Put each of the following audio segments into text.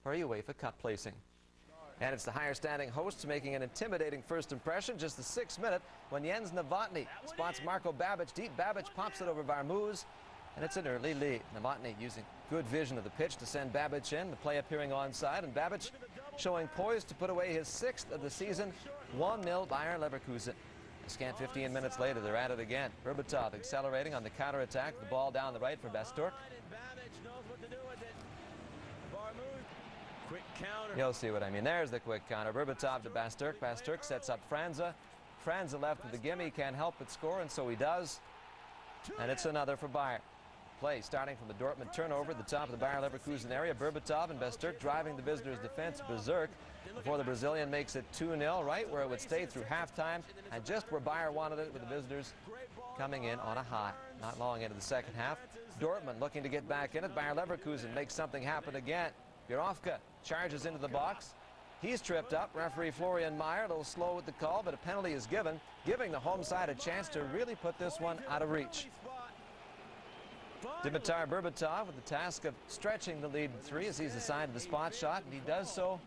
for a UEFA Cup placing. And it's the higher-standing hosts making an intimidating first impression. Just the 6th minute when Jens Novotny spots Marko Babic deep. Babic pops it over Varmuz, and it's an early lead. Novotny using good vision of the pitch to send Babic in. The play appearing onside, and Babic showing poise to put away his 6th of the season. 1-0 Bayern Leverkusen. A scant 15 minutes later, they're at it again. Berbatov accelerating on the counter-attack. The ball down the right for Basturk. Quick counter. You'll see what I mean. There's the quick counter. Berbatov to Basturk. Basturk sets up Franza. Franza left with the gimme. Can't help but score, and so he does. And it's another for Bayern. Play starting from the Dortmund turnover at the top of the Bayern Leverkusen area. Berbatov and Basturk driving the visitors' defense berserk before the Brazilian makes it 2-0, right where it would stay through halftime, and just where Bayern wanted it, with the visitors coming in on a high. Not long into the second half. Dortmund looking to get back in it. Bayern Leverkusen makes something happen again. Birovka charges into the box. He's tripped up. Referee Florian Meyer a little slow with the call, but a penalty is given, giving the home side a chance to really put this one out of reach. Dimitar Berbatov with the task of stretching the lead to 3 as he's assigned the spot shot, and he does so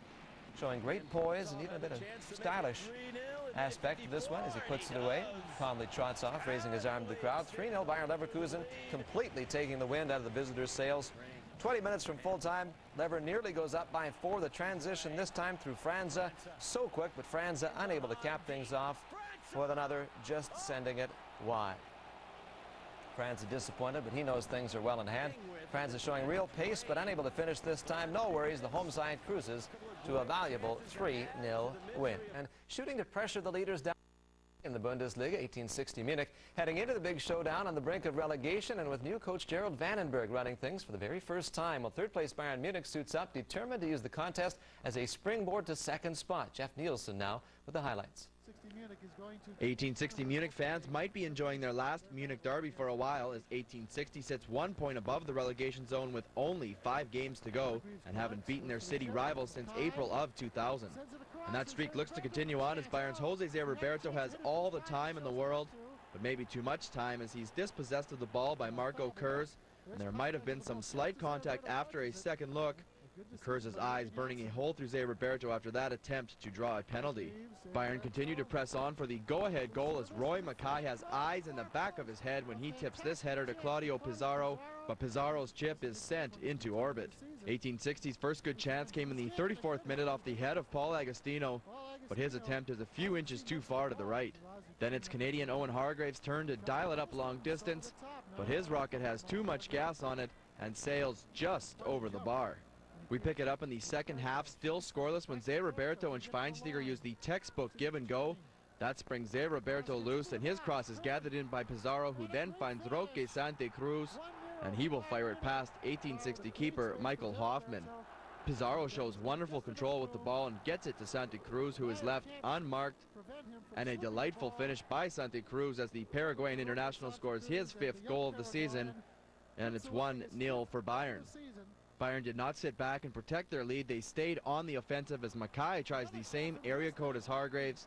showing great poise and even a bit of stylish aspect to this one as he puts it away. Calmly trots off, raising his arm to the crowd. 3-0 Bayern Leverkusen, completely taking the wind out of the visitors' sails. 20 minutes from full time, Lever nearly goes up by 4. The transition this time through Franza, so quick, but Franza unable to cap things off with another, just sending it wide. Franza disappointed, but he knows things are well in hand. Franza showing real pace, but unable to finish this time. No worries, the home side cruises to a valuable 3-0 win. And shooting to pressure the leaders down in the Bundesliga, 1860 Munich, heading into the big showdown on the brink of relegation, and with new coach Gerald Vandenberg running things for the very first time. Well, third-place Bayern Munich suits up, determined to use the contest as a springboard to second spot. Jeff Nielsen now with the highlights. 1860 Munich fans might be enjoying their last Munich derby for a while, as 1860 sits 1 point above the relegation zone with only 5 games to go and haven't beaten their city rivals since April of 2000. And that streak looks to continue on as Bayern's Jose Roberto has all the time in the world, but maybe too much time as he's dispossessed of the ball by Marco Kurz, and there might have been some slight contact after a second look. Kurz's eyes burning a hole through Zé Roberto after that attempt to draw a penalty. Bayern continue to press on for the go-ahead goal as Roy Mackay has eyes in the back of his head when he tips this header to Claudio Pizarro, but Pizarro's chip is sent into orbit. 1860's first good chance came in the 34th minute off the head of Paul Agostino, but his attempt is a few inches too far to the right. Then it's Canadian Owen Hargrave's turn to dial it up long distance, but his rocket has too much gas on it and sails just over the bar. We pick it up in the second half, still scoreless, when Zé Roberto and Schweinsteiger use the textbook give and go. That springs Zé Roberto loose, and his cross is gathered in by Pizarro, who then finds Roque Santa Cruz, and he will fire it past 1860 keeper Michael Hoffman. Pizarro shows wonderful control with the ball and gets it to Santa Cruz, who is left unmarked, and a delightful finish by Santa Cruz as the Paraguayan international scores his 5th goal of the season, and it's 1-0 for Bayern. Bayern did not sit back and protect their lead. They stayed on the offensive as Mackay tries the same area code as Hargraves,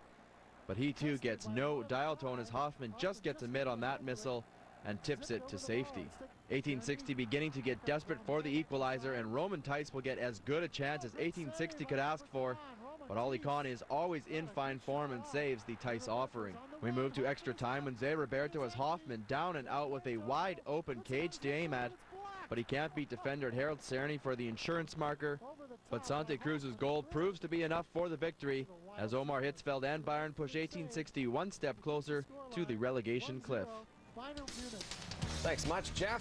but he too gets no dial tone as Hoffman just gets a mid on that missile and tips it to safety. 1860 beginning to get desperate for the equalizer, and Roman Theis will get as good a chance as 1860 could ask for, but Ali Khan is always in fine form and saves the Theis offering. We move to extra time when Zé Roberto has Hoffman down and out with a wide open cage to aim at, but he can't beat defender Harold Cerny for the insurance marker. But Santa Cruz's goal proves to be enough for the victory as Omar Hitzfeld and Bayern push 1860 one step closer to the relegation cliff. Thanks much, Jeff.